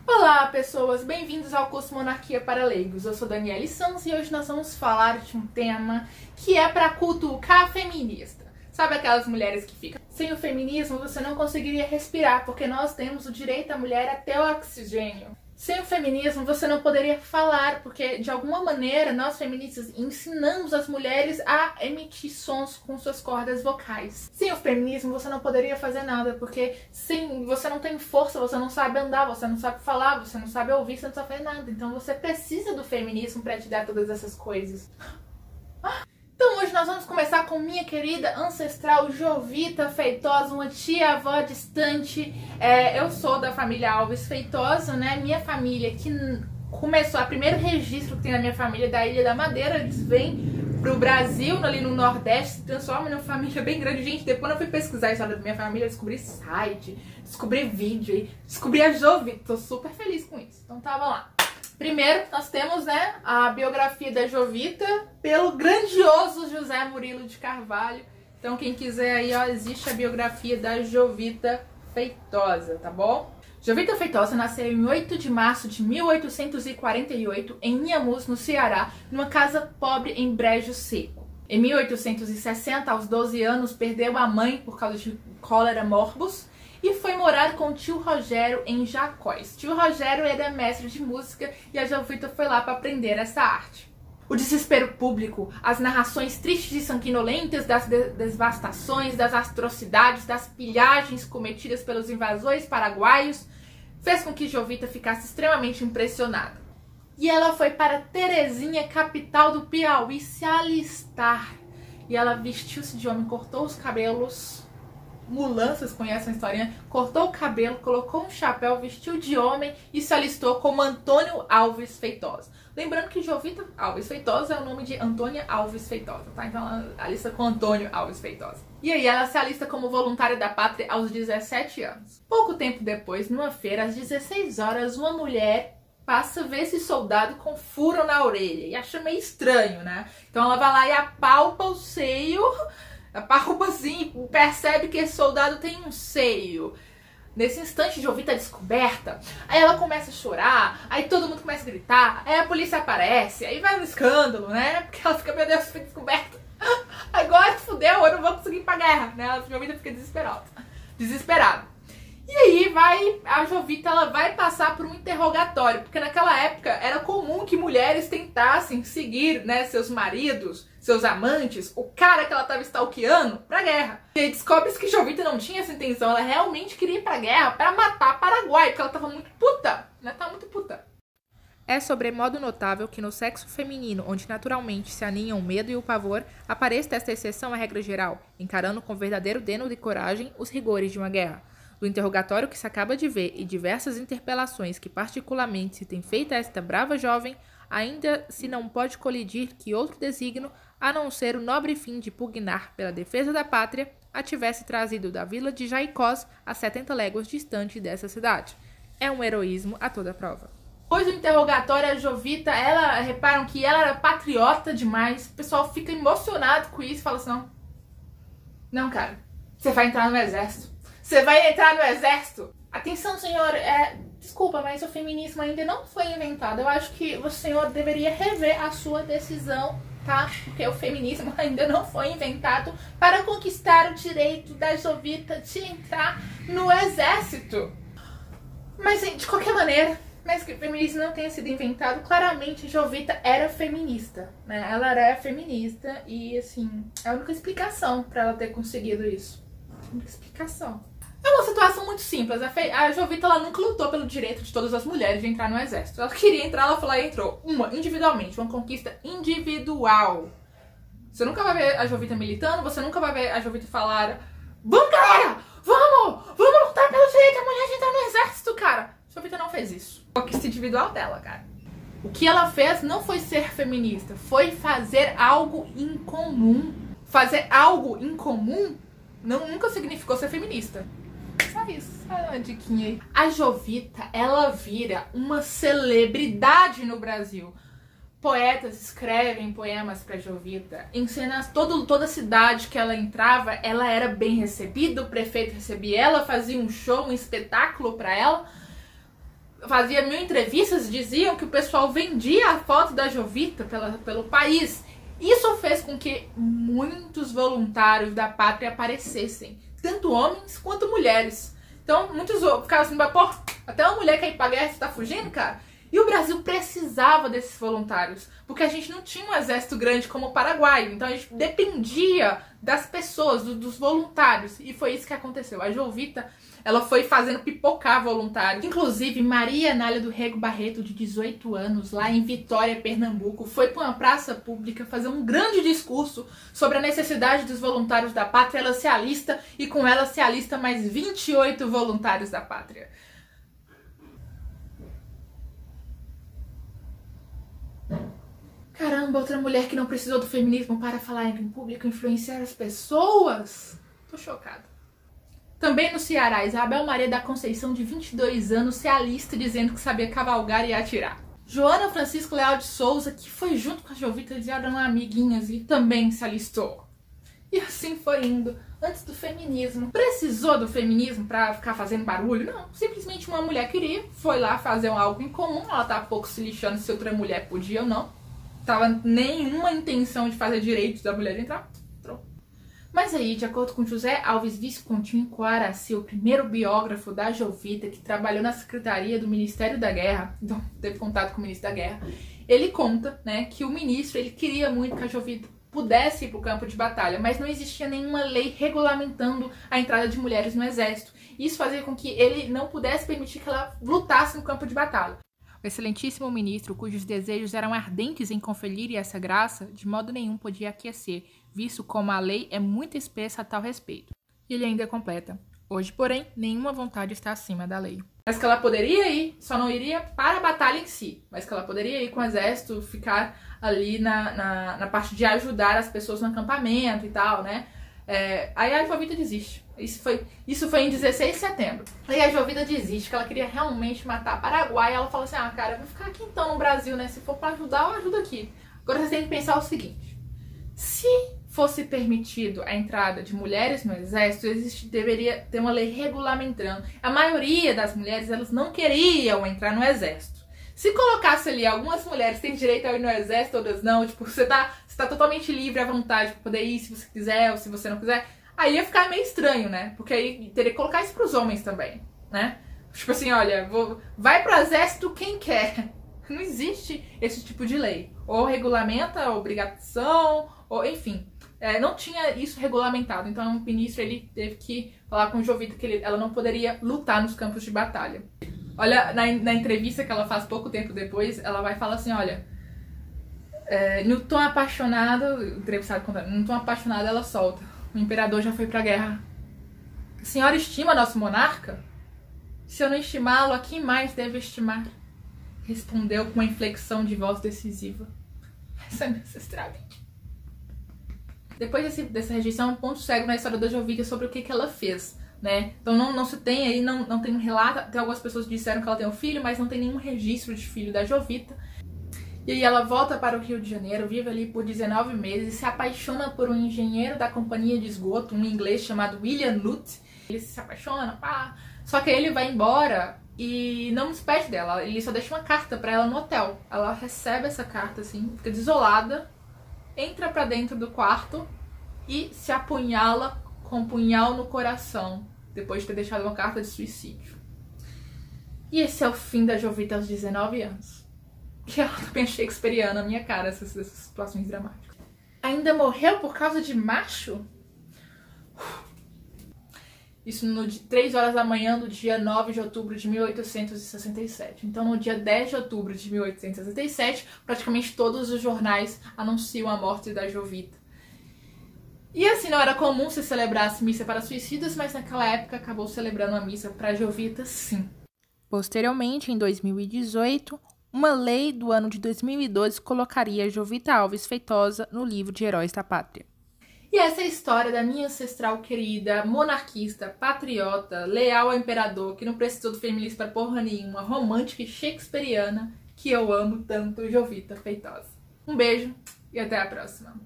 Olá pessoas, bem-vindos ao curso Monarquia para Leigos. Eu sou Daniele Sanz e hoje nós vamos falar de um tema que é para cutucar feminista. Sabe aquelas mulheres que ficam: sem o feminismo você não conseguiria respirar, porque nós temos o direito da mulher até o oxigênio. Sem o feminismo você não poderia falar, porque de alguma maneira nós feministas ensinamos as mulheres a emitir sons com suas cordas vocais. Sem o feminismo você não poderia fazer nada, porque você não tem força, você não sabe andar, você não sabe falar, você não sabe ouvir, você não sabe fazer nada. Então você precisa do feminismo para te dar todas essas coisas. Então hoje nós vamos começar com minha querida ancestral Jovita Feitosa, uma tia-avó distante. Eu sou da família Alves Feitosa, né? Minha família que começou, o primeiro registro que tem na minha família é da Ilha da Madeira. Eles vêm pro Brasil, ali no Nordeste, se transformam numa família bem grande. Gente, depois eu fui pesquisar a história da minha família, eu descobri site, descobri vídeo, descobri a Jovita. Tô super feliz com isso. Então tava lá. Primeiro, nós temos, né, a biografia da Jovita pelo grandioso José Murilo de Carvalho. Então, quem quiser aí, ó, existe a biografia da Jovita Feitosa, tá bom? Jovita Feitosa nasceu em 8 de março de 1848 em Inhamus, no Ceará, numa casa pobre em Brejo Seco. Em 1860, aos 12 anos, perdeu a mãe por causa de cólera morbus e foi morar com o tio Rogério em Jacóis. Tio Rogério era mestre de música e a Jovita foi lá para aprender essa arte. O desespero público, as narrações tristes e sanguinolentas das devastações, das atrocidades, das pilhagens cometidas pelos invasores paraguaios, fez com que Jovita ficasse extremamente impressionada. E ela foi para Terezinha, capital do Piauí, se alistar. E ela vestiu-se de homem, cortou os cabelos. Mulan, vocês conhecem a historinha? Cortou o cabelo, colocou um chapéu, vestiu de homem e se alistou como Antônio Alves Feitosa. Lembrando que Jovita Alves Feitosa é o nome de Antônia Alves Feitosa, tá? Então ela alista com Antônio Alves Feitosa. E aí ela se alista como voluntária da pátria aos 17 anos. Pouco tempo depois, numa feira, às 16 horas, uma mulher passa a ver esse soldado com furo na orelha e acha meio estranho, né? Então ela vai lá e apalpa o seio, apalpa assim, percebe que esse soldado tem um seio. Nesse instante, Jovita é descoberta, aí ela começa a chorar, aí todo mundo começa a gritar, aí a polícia aparece, aí vai um escândalo, né? Porque ela fica: meu Deus, fui descoberta, agora fudeu, eu não vou conseguir ir pra guerra, né? A Jovita fica desesperada. E aí a Jovita ela vai passar por um interrogatório, porque naquela época era comum que mulheres tentassem seguir, né, seus maridos, seus amantes, o cara que ela estava stalkeando, pra guerra. E aí descobre-se que Jovita não tinha essa intenção, ela realmente queria ir pra guerra para matar Paraguai, porque ela tava muito puta, né, tava muito puta. É sobremodo notável que no sexo feminino, onde naturalmente se aninham o medo e o pavor, apareça esta exceção à regra geral, encarando com verdadeiro deno de coragem os rigores de uma guerra. Do interrogatório que se acaba de ver e diversas interpelações que particularmente se tem feito a esta brava jovem, ainda se não pode colidir que outro desígnio, a não ser o nobre fim de pugnar pela defesa da pátria, a tivesse trazido da vila de Jaicós a 70 léguas distante dessa cidade. É um heroísmo a toda prova. Depois do interrogatório, a Jovita, reparam que ela era patriota demais, o pessoal fica emocionado com isso, fala assim: não, cara, você vai entrar no exército. Você vai entrar no exército? Atenção, senhor, desculpa, mas o feminismo ainda não foi inventado. Eu acho que o senhor deveria rever a sua decisão, tá? Porque o feminismo ainda não foi inventado para conquistar o direito da Jovita de entrar no exército. Mas, de qualquer maneira, mesmo que o feminismo não tenha sido inventado, claramente Jovita era feminista, né? Ela era feminista e, assim, é a única explicação para ela ter conseguido isso. A única explicação. É uma situação muito simples. A Jovita ela nunca lutou pelo direito de todas as mulheres de entrar no exército. Ela queria entrar, ela foi lá e entrou. Individualmente, uma conquista individual. Você nunca vai ver a Jovita militando, você nunca vai ver a Jovita falar: vamos, galera! Vamos lutar pelo direito da mulher de entrar no exército, cara! A Jovita não fez isso. Conquista individual dela, cara. O que ela fez não foi ser feminista, foi fazer algo em comum. Fazer algo em comum nunca significou ser feminista. Só isso, só uma diquinha aí. A Jovita, ela vira uma celebridade no Brasil. Poetas escrevem poemas pra Jovita. Em cenas, toda cidade que ela entrava, ela era bem recebida, o prefeito recebia ela, fazia um show, um espetáculo pra ela. fazia 1000 entrevistas, diziam que o pessoal vendia a foto da Jovita pelo país. Isso fez com que muitos voluntários da pátria aparecessem, tanto homens quanto mulheres. Então, muitos ficaram assim, pô, até uma mulher quer ir pra guerra, você tá fugindo, cara? E o Brasil precisava desses voluntários, porque a gente não tinha um exército grande como o Paraguai, então a gente dependia das pessoas, dos voluntários, e foi isso que aconteceu. A Jovita, ela foi fazendo pipocar voluntários. Inclusive, Maria Anália do Rego Barreto, de 18 anos, lá em Vitória, Pernambuco, foi para uma praça pública fazer um grande discurso sobre a necessidade dos voluntários da pátria. Ela se alista, e com ela se alista mais 28 voluntários da pátria. Caramba, outra mulher que não precisou do feminismo para falar em público, influenciar as pessoas? Tô chocada. Também no Ceará, Isabel Maria da Conceição, de 22 anos, se alista dizendo que sabia cavalgar e atirar. Joana Francisco Leal de Souza, que foi junto com a Jovita, eles eram amiguinhas, e também se alistou. E assim foi indo. Antes do feminismo. Precisou do feminismo pra ficar fazendo barulho? Não. Simplesmente uma mulher queria, foi lá fazer algo em comum. Ela tá pouco se lixando se outra mulher podia ou não. Tava nenhuma intenção de fazer direitos da mulher entrar. Entrou. Mas aí, de acordo com José Alves Viscontinho Coaraci, o primeiro biógrafo da Jovita, que trabalhou na Secretaria do Ministério da Guerra, então teve contato com o ministro da Guerra, ele conta, né, que o ministro ele queria muito que a Jovita pudesse ir para o campo de batalha, mas não existia nenhuma lei regulamentando a entrada de mulheres no exército. Isso fazia com que ele não pudesse permitir que ela lutasse no campo de batalha. O excelentíssimo ministro, cujos desejos eram ardentes em conferir essa graça, de modo nenhum podia aquecer, visto como a lei é muito espessa a tal respeito. E ele ainda completa: hoje, porém, nenhuma vontade está acima da lei. Mas que ela poderia ir, só não iria para a batalha em si, mas que ela poderia ir com o exército, ficar ali na parte de ajudar as pessoas no acampamento e tal, né? Aí a Jovita desiste. Isso foi em 16 de setembro. Aí a Jovita desiste, que ela queria realmente matar Paraguai. E ela fala assim, cara, eu vou ficar aqui então no Brasil, né? Se for pra ajudar, eu ajudo aqui. Agora você tem que pensar o seguinte: se fosse permitido a entrada de mulheres no exército, deveria ter uma lei regulamentando. A maioria das mulheres, elas não queriam entrar no exército. Se colocasse ali, algumas mulheres têm direito a ir no exército, outras não, tipo, você tá totalmente livre à vontade pra poder ir se você quiser ou se você não quiser, aí ia ficar meio estranho, né? Porque aí teria que colocar isso pros homens também, né? Tipo assim, olha, vai pro exército quem quer. Não existe esse tipo de lei. Ou regulamenta a obrigação, ou enfim. Não tinha isso regulamentado. Então o ministro ele teve que falar com o Jovita que ela não poderia lutar nos campos de batalha. Olha, na entrevista que ela faz pouco tempo depois, ela vai falar assim, olha, no tom apaixonado, entrevistado contando, no tom apaixonado ela solta: o imperador já foi pra guerra. A senhora estima nosso monarca? Se eu não estimá-lo, a quem mais deve estimar? Respondeu com uma inflexão de voz decisiva. Essa é minha ancestral. Depois dessa rejeição, um ponto cego na história da Jovita sobre o que ela fez, né? Então não se tem aí, não tem um relato. Tem algumas pessoas que disseram que ela tem um filho, mas não tem nenhum registro de filho da Jovita. E aí ela volta para o Rio de Janeiro, vive ali por 19 meses e se apaixona por um engenheiro da companhia de esgoto, um inglês chamado William Nutt. Ele se apaixona, pá. Só que aí ele vai embora e não despede dela. Ele só deixa uma carta para ela no hotel. Ela recebe essa carta assim, fica desolada, entra pra dentro do quarto e se apunhala com um punhal no coração, depois de ter deixado uma carta de suicídio. E esse é o fim da Jovita aos 19 anos. Que ela também é shakespeariana, a minha cara, essas situações dramáticas. Ainda morreu por causa de macho? Isso no 3 horas da manhã do dia 9 de outubro de 1867. Então, no dia 10 de outubro de 1867, praticamente todos os jornais anunciam a morte da Jovita. E assim, não era comum se celebrasse missa para suicidas, mas naquela época acabou celebrando a missa para Jovita, sim. Posteriormente, em 2018, uma lei do ano de 2012 colocaria Jovita Alves Feitosa no livro de Heróis da Pátria. E essa é a história da minha ancestral querida, monarquista, patriota, leal ao imperador, que não precisou do feminismo para porra nenhuma, romântica e shakespeariana, que eu amo tanto, Jovita Feitosa. Um beijo e até a próxima.